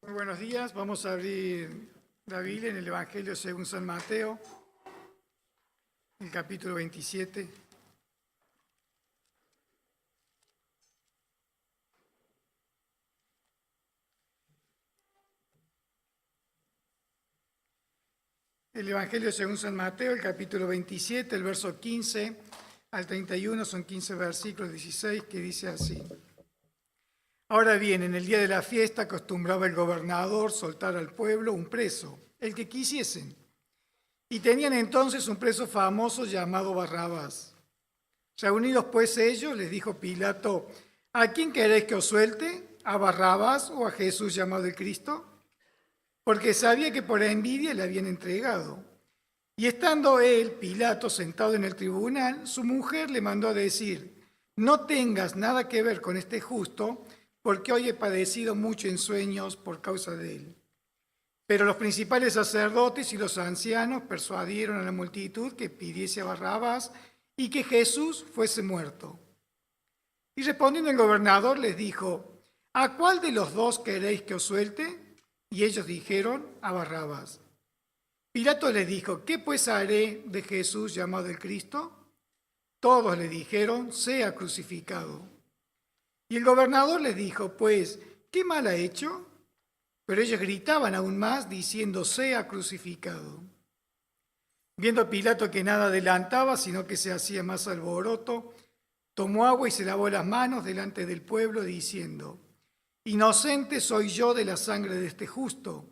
Muy buenos días, vamos a abrir la Biblia en el Evangelio según San Mateo, el capítulo 27. El Evangelio según San Mateo, el capítulo 27, el verso 15 al 31, son 15 versículos, 16, que dice así. Ahora bien, en el día de la fiesta acostumbraba el gobernador soltar al pueblo un preso, el que quisiesen. Y tenían entonces un preso famoso llamado Barrabás. Reunidos pues ellos, les dijo Pilato: ¿a quién queréis que os suelte? ¿A Barrabás o a Jesús llamado el Cristo? Porque sabía que por envidia le habían entregado. Y estando él, Pilato, sentado en el tribunal, su mujer le mandó a decir: no tengas nada que ver con este justo, porque hoy he padecido mucho en sueños por causa de él. Pero los principales sacerdotes y los ancianos persuadieron a la multitud que pidiese a Barrabás y que Jesús fuese muerto. Y respondiendo el gobernador les dijo: ¿a cuál de los dos queréis que os suelte? Y ellos dijeron: a Barrabás. Pilato les dijo: ¿qué pues haré de Jesús llamado el Cristo? Todos le dijeron: sea crucificado. Y el gobernador les dijo: pues, ¿qué mal ha hecho? Pero ellos gritaban aún más, diciendo: sea crucificado. Viendo Pilato que nada adelantaba, sino que se hacía más alboroto, tomó agua y se lavó las manos delante del pueblo, diciendo: inocente soy yo de la sangre de este justo,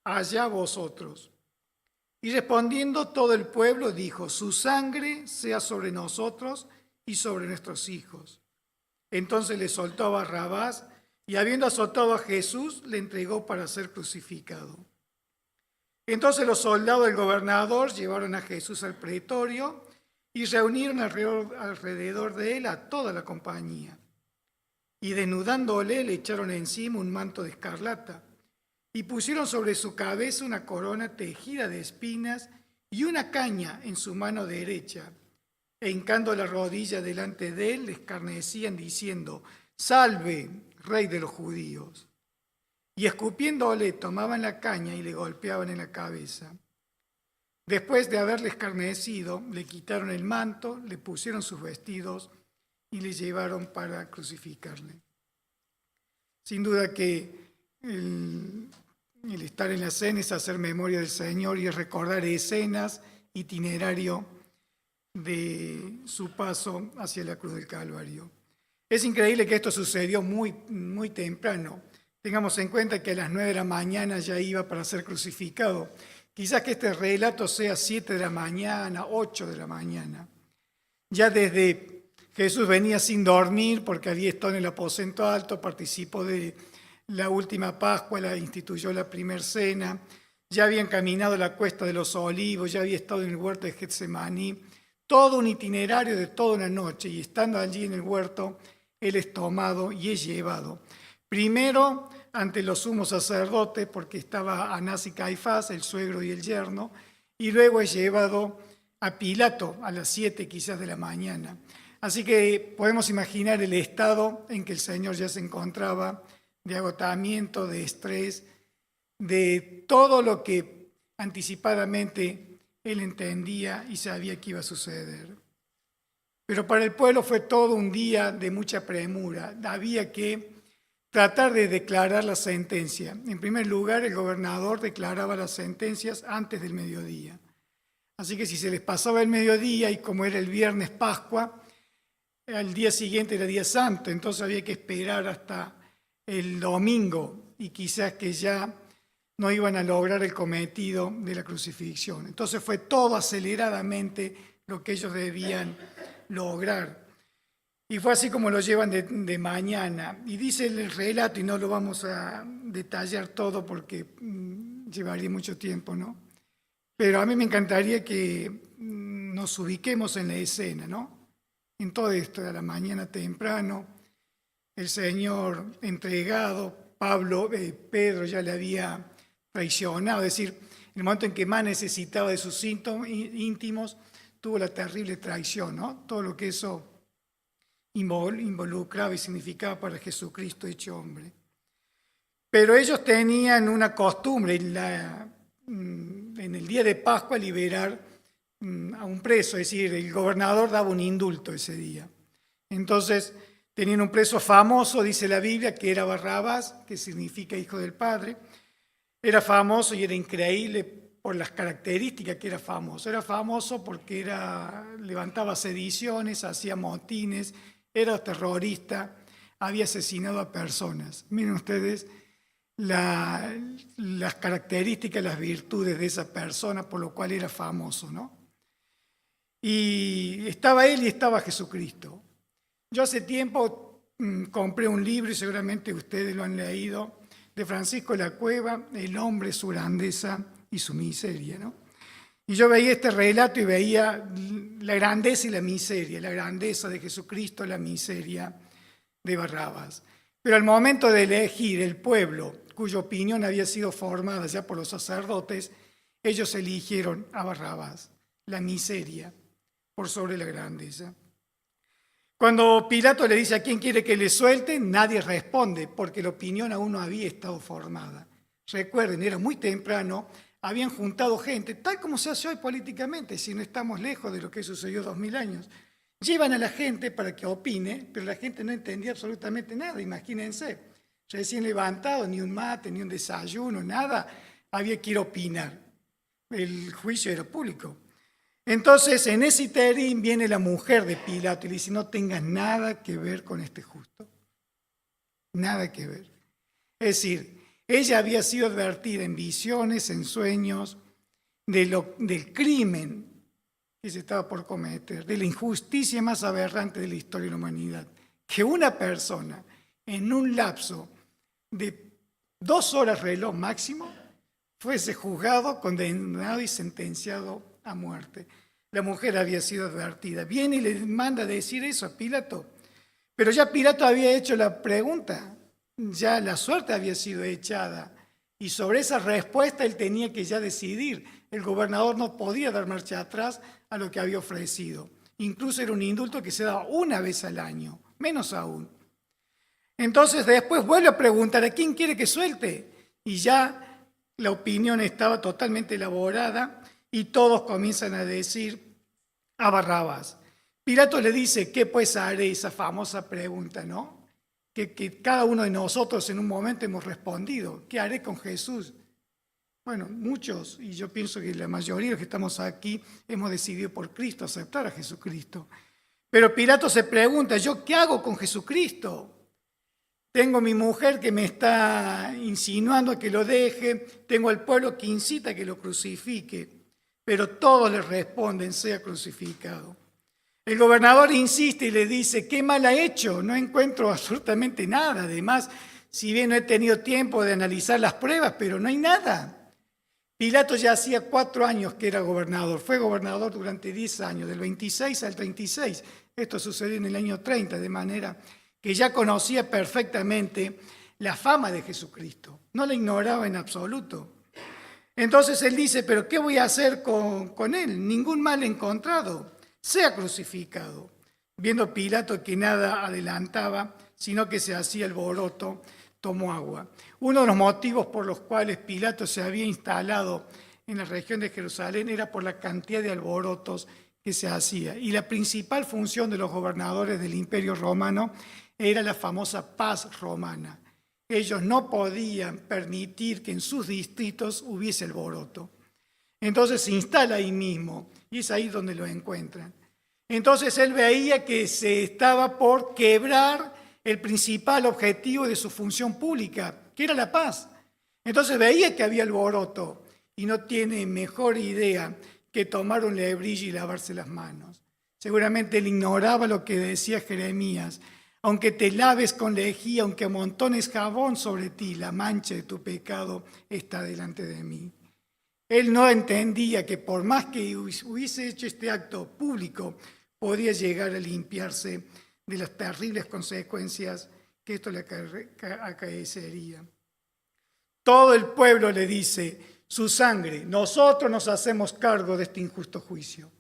allá vosotros. Y respondiendo todo el pueblo dijo: su sangre sea sobre nosotros y sobre nuestros hijos. Entonces le soltó a Barrabás, y habiendo azotado a Jesús, le entregó para ser crucificado. Entonces los soldados del gobernador llevaron a Jesús al pretorio y reunieron alrededor de él a toda la compañía. Y desnudándole le echaron encima un manto de escarlata y pusieron sobre su cabeza una corona tejida de espinas y una caña en su mano derecha. E hincando la rodilla delante de él, le escarnecían diciendo: salve, rey de los judíos. Y escupiéndole tomaban la caña y le golpeaban en la cabeza. Después de haberle escarnecido, le quitaron el manto, le pusieron sus vestidos y le llevaron para crucificarle. Sin duda que el estar en la cena es hacer memoria del Señor y es recordar escenas, itinerario de su paso hacia la cruz del Calvario. Es increíble que esto sucedió muy, muy temprano. Tengamos en cuenta que a las 9 de la mañana ya iba para ser crucificado. Quizás que este relato sea 7 de la mañana, 8 de la mañana. Ya desde Jesús venía sin dormir porque había estado en el aposento alto, participó de la última Pascua, instituyó la primera cena, ya habían caminado la cuesta de los Olivos, ya había estado en el huerto de Getsemaní, todo un itinerario de toda una noche, y estando allí en el huerto, él es tomado y es llevado. Primero ante los sumos sacerdotes, porque estaba Anás y Caifás, el suegro y el yerno, y luego es llevado a Pilato a las 7 quizás de la mañana. Así que podemos imaginar el estado en que el Señor ya se encontraba, de agotamiento, de estrés, de todo lo que anticipadamente él entendía y sabía que iba a suceder. Pero para el pueblo fue todo un día de mucha premura. Había que tratar de declarar la sentencia. En primer lugar, el gobernador declaraba las sentencias antes del mediodía. Así que si se les pasaba el mediodía, y como era el viernes Pascua, al día siguiente era día santo, entonces había que esperar hasta el domingo y quizás que ya no iban a lograr el cometido de la crucifixión. Entonces fue todo aceleradamente lo que ellos debían lograr. Y fue así como lo llevan de mañana. Y dice el relato, y no lo vamos a detallar todo porque llevaría mucho tiempo, ¿no? Pero a mí me encantaría que nos ubiquemos en la escena, ¿no? En todo esto, a la mañana temprano, el Señor entregado, Pedro ya le había traicionado, es decir, en el momento en que más necesitaba de sus íntimos, tuvo la terrible traición, ¿no? Todo lo que eso involucraba y significaba para Jesucristo hecho hombre. Pero ellos tenían una costumbre en el día de Pascua liberar a un preso, es decir, el gobernador daba un indulto ese día. Entonces tenían un preso famoso, dice la Biblia, que era Barrabás, que significa hijo del Padre. Era famoso y era increíble por las características que era famoso. Era famoso porque levantaba sediciones, hacía motines, era terrorista, había asesinado a personas. Miren ustedes las características, las virtudes de esa persona, por lo cual era famoso, ¿no? Y estaba él y estaba Jesucristo. Yo hace tiempo compré un libro, y seguramente ustedes lo han leído, de Francisco de la Cueva, El hombre, su grandeza y su miseria, ¿no? Y yo veía este relato y veía la grandeza y la miseria, la grandeza de Jesucristo, la miseria de Barrabás. Pero al momento de elegir el pueblo, cuya opinión había sido formada ya por los sacerdotes, ellos eligieron a Barrabás, la miseria, por sobre la grandeza. Cuando Pilato le dice a quién quiere que le suelten, nadie responde, porque la opinión aún no había estado formada. Recuerden, era muy temprano, habían juntado gente, tal como se hace hoy políticamente, si no estamos lejos de lo que sucedió 2000 años. Llevan a la gente para que opine, pero la gente no entendía absolutamente nada, imagínense. Recién levantado, ni un mate, ni un desayuno, nada, había que ir a opinar. El juicio era público. Entonces, en ese interín viene la mujer de Pilato y le dice, no tengas nada que ver con este justo. Nada que ver. Es decir, ella había sido advertida en visiones, en sueños, del crimen que se estaba por cometer, de la injusticia más aberrante de la historia de la humanidad. Que una persona, en un lapso de 2 horas reloj máximo, fuese juzgado, condenado y sentenciado a muerte. La mujer había sido advertida. Viene y le manda a decir eso a Pilato. Pero ya Pilato había hecho la pregunta, ya la suerte había sido echada. Y sobre esa respuesta él tenía que ya decidir. El gobernador no podía dar marcha atrás a lo que había ofrecido. Incluso era un indulto que se daba una vez al año, menos aún. Entonces después vuelve a preguntar a quién quiere que suelte. Y ya la opinión estaba totalmente elaborada y todos comienzan a decir a Barrabás. Pilato le dice, ¿qué pues haré? Esa famosa pregunta, ¿no? Que cada uno de nosotros en un momento hemos respondido. ¿Qué haré con Jesús? Bueno, muchos, y yo pienso que la mayoría de los que estamos aquí hemos decidido por Cristo aceptar a Jesucristo. Pero Pilato se pregunta, ¿yo qué hago con Jesucristo? Tengo mi mujer que me está insinuando a que lo deje, tengo al pueblo que incita a que lo crucifique, pero todos le responden, sea crucificado. El gobernador insiste y le dice, ¿qué mal ha hecho? No encuentro absolutamente nada. Además, si bien no he tenido tiempo de analizar las pruebas, pero no hay nada. Pilato ya hacía 4 años que era gobernador, fue gobernador durante 10 años, del 26 al 36. Esto sucedió en el año 30, de manera que ya conocía perfectamente la fama de Jesucristo. No la ignoraba en absoluto. Entonces él dice, ¿pero qué voy a hacer con él? Ningún mal he encontrado. Sea crucificado. Viendo Pilato que nada adelantaba, sino que se hacía alboroto, tomó agua. Uno de los motivos por los cuales Pilato se había instalado en la región de Jerusalén era por la cantidad de alborotos que se hacía. Y la principal función de los gobernadores del Imperio Romano era la famosa paz romana. Ellos no podían permitir que en sus distritos hubiese alboroto. Entonces se instala ahí mismo y es ahí donde lo encuentran. Entonces él veía que se estaba por quebrar el principal objetivo de su función pública, que era la paz. Entonces veía que había alboroto y no tiene mejor idea que tomar un lebrillo y lavarse las manos. Seguramente él ignoraba lo que decía Jeremías. Aunque te laves con lejía, aunque amontones jabón sobre ti, la mancha de tu pecado está delante de mí. Él no entendía que por más que hubiese hecho este acto público, podía llegar a limpiarse de las terribles consecuencias que esto le acaecería. Todo el pueblo le dice, su sangre, nosotros nos hacemos cargo de este injusto juicio.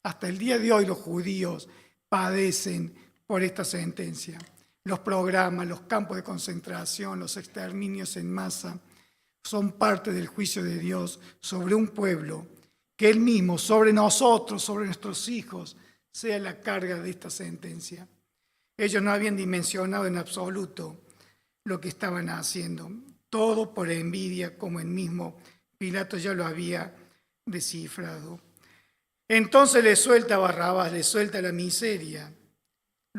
Hasta el día de hoy los judíos padecen por esta sentencia. Los programas, los campos de concentración, los exterminios en masa son parte del juicio de Dios sobre un pueblo que Él mismo, sobre nosotros, sobre nuestros hijos, sea la carga de esta sentencia. Ellos no habían dimensionado en absoluto lo que estaban haciendo. Todo por envidia, como el mismo Pilato ya lo había descifrado. Entonces le suelta a Barrabás, le suelta la miseria,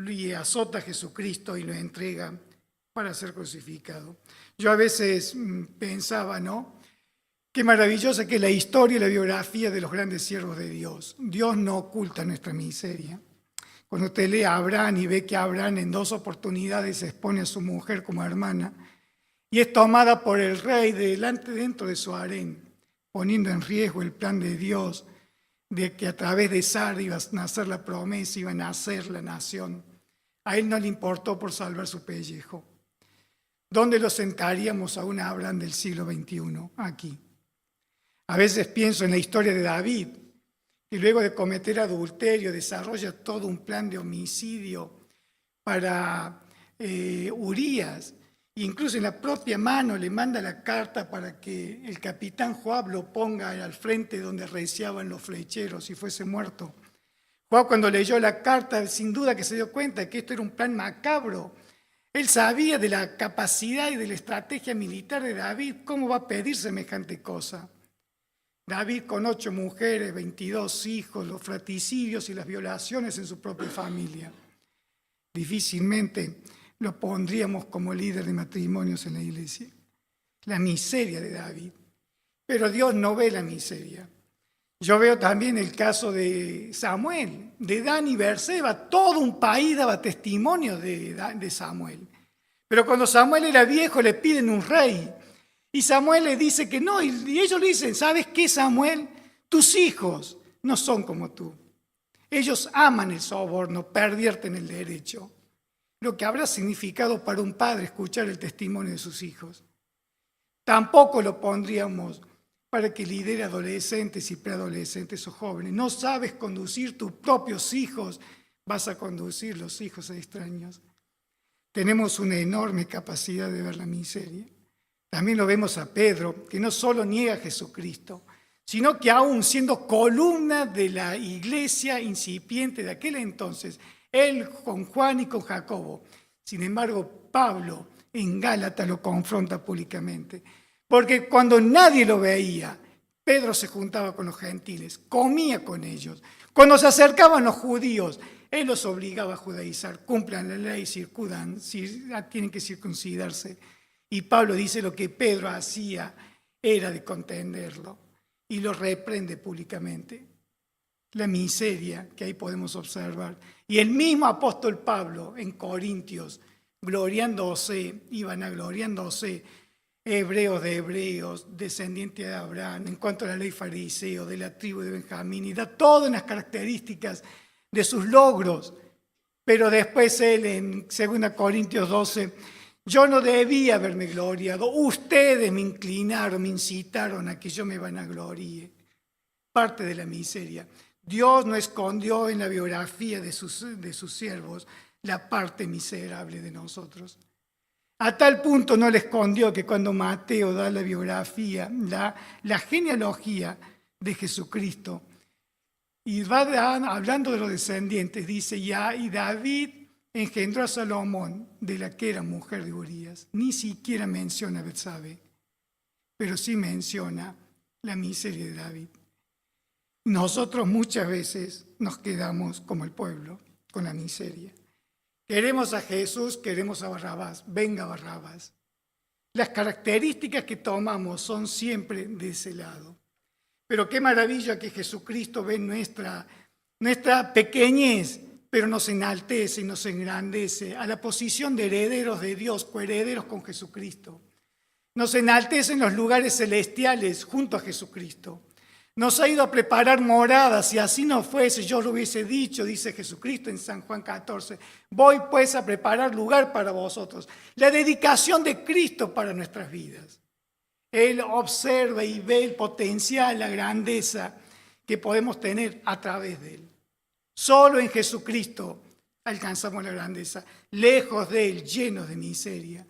y azota a Jesucristo y lo entrega para ser crucificado. Yo a veces pensaba, ¿no? Qué maravillosa que es la historia y la biografía de los grandes siervos de Dios. Dios no oculta nuestra miseria. Cuando usted lee a Abraham y ve que Abraham en 2 oportunidades expone a su mujer como hermana y es tomada por el rey dentro de su harén, poniendo en riesgo el plan de Dios de que a través de Sara iba a nacer la promesa, iba a nacer la nación. A él no le importó por salvar su pellejo. ¿Dónde lo sentaríamos a un Abraham del siglo XXI? Aquí. A veces pienso en la historia de David, que luego de cometer adulterio desarrolla todo un plan de homicidio para Urías. Incluso en la propia mano le manda la carta para que el capitán Joab lo ponga al frente donde reciaban los flecheros y fuese muerto. Joab, cuando leyó la carta, sin duda que se dio cuenta que esto era un plan macabro. Él sabía de la capacidad y de la estrategia militar de David. ¿Cómo va a pedir semejante cosa? David con 8 mujeres, 22 hijos, los fratricidios y las violaciones en su propia familia. Difícilmente lo pondríamos como líder de matrimonios en la iglesia. La miseria de David. Pero Dios no ve la miseria. Yo veo también el caso de Samuel, de Dan y Berseba. Todo un país daba testimonio de Samuel. Pero cuando Samuel era viejo le piden un rey. Y Samuel le dice que no. Y ellos le dicen, ¿sabes qué, Samuel? Tus hijos no son como tú. Ellos aman el soborno, pervierten el derecho. Lo que habrá significado para un padre escuchar el testimonio de sus hijos. Tampoco lo pondríamos para que lidere adolescentes y preadolescentes o jóvenes. No sabes conducir tus propios hijos, vas a conducir los hijos a extraños. Tenemos una enorme capacidad de ver la miseria. También lo vemos a Pedro, que no solo niega a Jesucristo, sino que aún siendo columna de la iglesia incipiente de aquel entonces, él con Juan y con Jacobo. Sin embargo, Pablo en Gálatas lo confronta públicamente. Porque cuando nadie lo veía, Pedro se juntaba con los gentiles, comía con ellos. Cuando se acercaban los judíos, él los obligaba a judaizar. Cumplan la ley, tienen que circuncidarse. Y Pablo dice lo que Pedro hacía era de contenderlo. Y lo reprende públicamente. La miseria que ahí podemos observar. Y el mismo apóstol Pablo en Corintios, gloriándose, hebreos de hebreos, descendiente de Abraham, en cuanto a la ley fariseo, de la tribu de Benjamín, y da todas las características de sus logros. Pero después él en 2 Corintios 12, yo no debía haberme gloriado, ustedes me inclinaron, me incitaron a que yo me vanagloríe. Parte de la miseria. Dios no escondió en la biografía de sus siervos la parte miserable de nosotros. A tal punto no le escondió que cuando Mateo da la biografía, la genealogía de Jesucristo, y va hablando de los descendientes, dice ya, y David engendró a Salomón, de la que era mujer de Urías. Ni siquiera menciona a Betsabe, pero sí menciona la miseria de David. Nosotros muchas veces nos quedamos como el pueblo, con la miseria. Queremos a Jesús, queremos a Barrabás, venga Barrabás. Las características que tomamos son siempre de ese lado. Pero qué maravilla que Jesucristo ve nuestra pequeñez, pero nos enaltece y nos engrandece a la posición de herederos de Dios, coherederos con Jesucristo. Nos enaltece en los lugares celestiales junto a Jesucristo. Nos ha ido a preparar moradas, si así no fuese, yo lo hubiese dicho, dice Jesucristo en San Juan 14. Voy pues a preparar lugar para vosotros. La dedicación de Cristo para nuestras vidas. Él observa y ve el potencial, la grandeza que podemos tener a través de Él. Solo en Jesucristo alcanzamos la grandeza. Lejos de Él, llenos de miseria.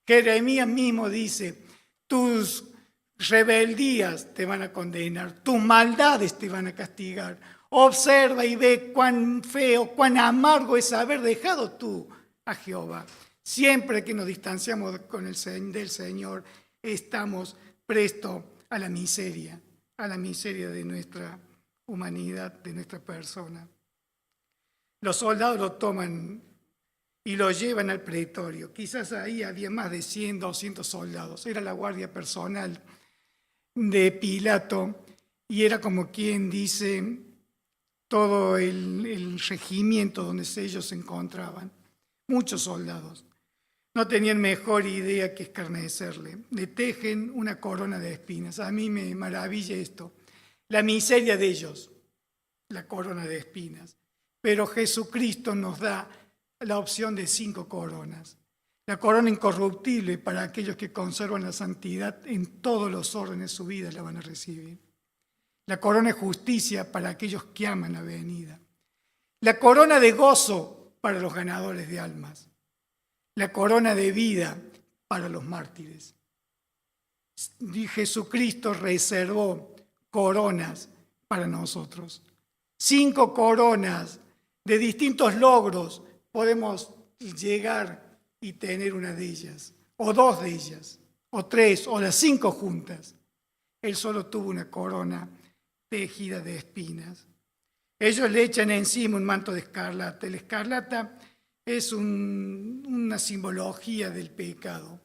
Jeremías mismo dice, tus rebeldías te van a condenar, tus maldades te van a castigar. Observa y ve cuán feo, cuán amargo es haber dejado tú a Jehová. Siempre que nos distanciamos del Señor, estamos prestos a la miseria de nuestra humanidad, de nuestra persona. Los soldados lo toman y lo llevan al pretorio. Quizás ahí había más de 100, 200 soldados. Era la guardia personal de Pilato y era como quien dice todo el regimiento donde ellos se encontraban. Muchos soldados. No tenían mejor idea que escarnecerle. Le tejen una corona de espinas. A mí me maravilla esto. La miseria de ellos, la corona de espinas. Pero Jesucristo nos da la opción de 5 coronas. La corona incorruptible para aquellos que conservan la santidad en todos los órdenes de su vida la van a recibir. La corona de justicia para aquellos que aman la venida. La corona de gozo para los ganadores de almas. La corona de vida para los mártires. Jesucristo reservó coronas para nosotros. 5 coronas de distintos logros podemos llegar y tener una de ellas, o 2 de ellas, o 3, o las 5 juntas. Él solo tuvo una corona tejida de espinas. Ellos le echan encima un manto de escarlata. El escarlata es una simbología del pecado.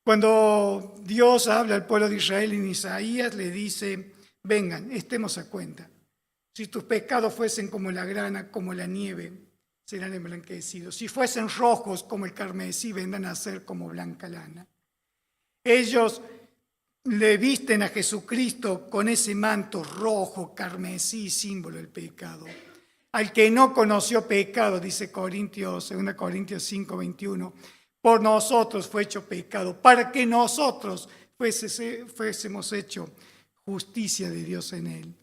Cuando Dios habla al pueblo de Israel en Isaías, le dice, vengan, estemos a cuenta. Si tus pecados fuesen como la grana, como la nieve, serán emblanquecidos. Si fuesen rojos como el carmesí, vendrán a ser como blanca lana. Ellos le visten a Jesucristo con ese manto rojo, carmesí, símbolo del pecado. Al que no conoció pecado, dice 2 Corintios 5, 21, por nosotros fue hecho pecado, para que nosotros fuésemos hecho justicia de Dios en él.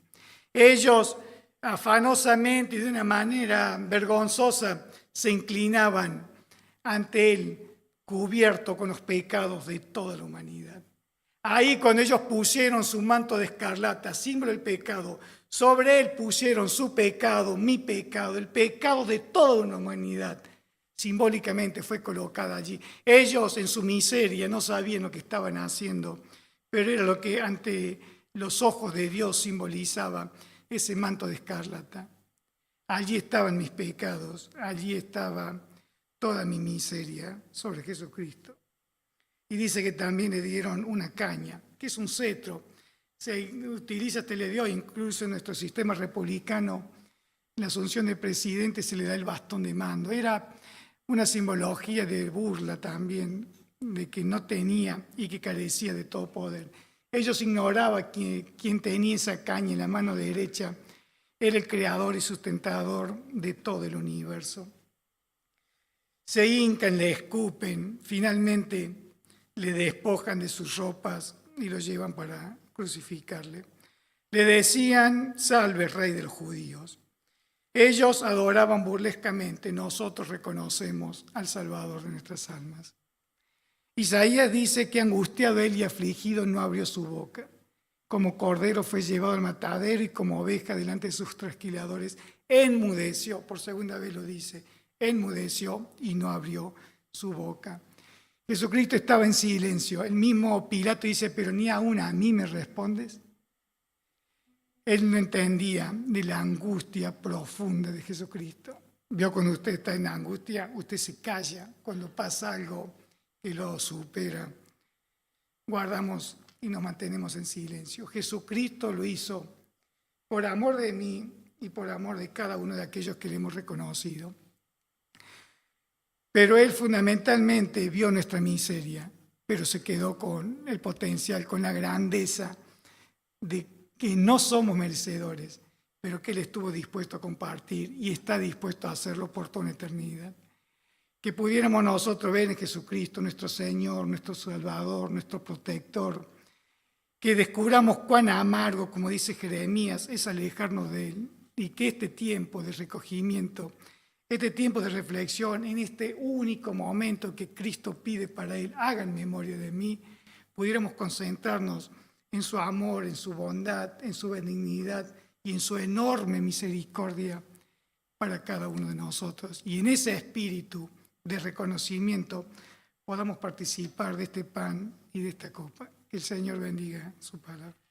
Ellos afanosamente y de una manera vergonzosa se inclinaban ante él, cubierto con los pecados de toda la humanidad. Ahí cuando ellos pusieron su manto de escarlata, símbolo del pecado, sobre él pusieron su pecado, mi pecado, el pecado de toda una humanidad. Simbólicamente fue colocada allí. Ellos en su miseria no sabían lo que estaban haciendo, pero era lo que ante los ojos de Dios simbolizaba ese manto de escarlata. Allí estaban mis pecados, allí estaba toda mi miseria sobre Jesucristo. Y dice que también le dieron una caña, que es un cetro. Se utiliza hasta el día de hoy, incluso en nuestro sistema republicano, en la asunción del presidente se le da el bastón de mando. Era una simbología de burla también, de que no tenía y que carecía de todo poder. Ellos ignoraban que quien tenía esa caña en la mano derecha era el creador y sustentador de todo el universo. Se hincan, le escupen, finalmente le despojan de sus ropas y lo llevan para crucificarle. Le decían, salve, rey de los judíos. Ellos adoraban burlescamente, nosotros reconocemos al Salvador de nuestras almas. Isaías dice que angustiado él y afligido no abrió su boca. Como cordero fue llevado al matadero y como oveja delante de sus trasquiladores, enmudeció, por segunda vez lo dice, enmudeció y no abrió su boca. Jesucristo estaba en silencio. El mismo Pilato dice, pero ni aún a mí me respondes. Él no entendía de la angustia profunda de Jesucristo. Vio cuando usted está en angustia, usted se calla. Cuando pasa algo que lo supera, guardamos y nos mantenemos en silencio. Jesucristo lo hizo por amor de mí y por amor de cada uno de aquellos que le hemos reconocido. Pero Él fundamentalmente vio nuestra miseria, pero se quedó con el potencial, con la grandeza de que no somos merecedores, pero que Él estuvo dispuesto a compartir y está dispuesto a hacerlo por toda una eternidad. Que pudiéramos nosotros ver en Jesucristo, nuestro Señor, nuestro Salvador, nuestro protector, que descubramos cuán amargo, como dice Jeremías, es alejarnos de Él y que este tiempo de recogimiento este tiempo de reflexión, en este único momento que Cristo pide para Él, hagan memoria de mí, pudiéramos concentrarnos en su amor, en su bondad, en su benignidad y en su enorme misericordia para cada uno de nosotros. Y en ese espíritu de reconocimiento podamos participar de este pan y de esta copa. Que el Señor bendiga su palabra.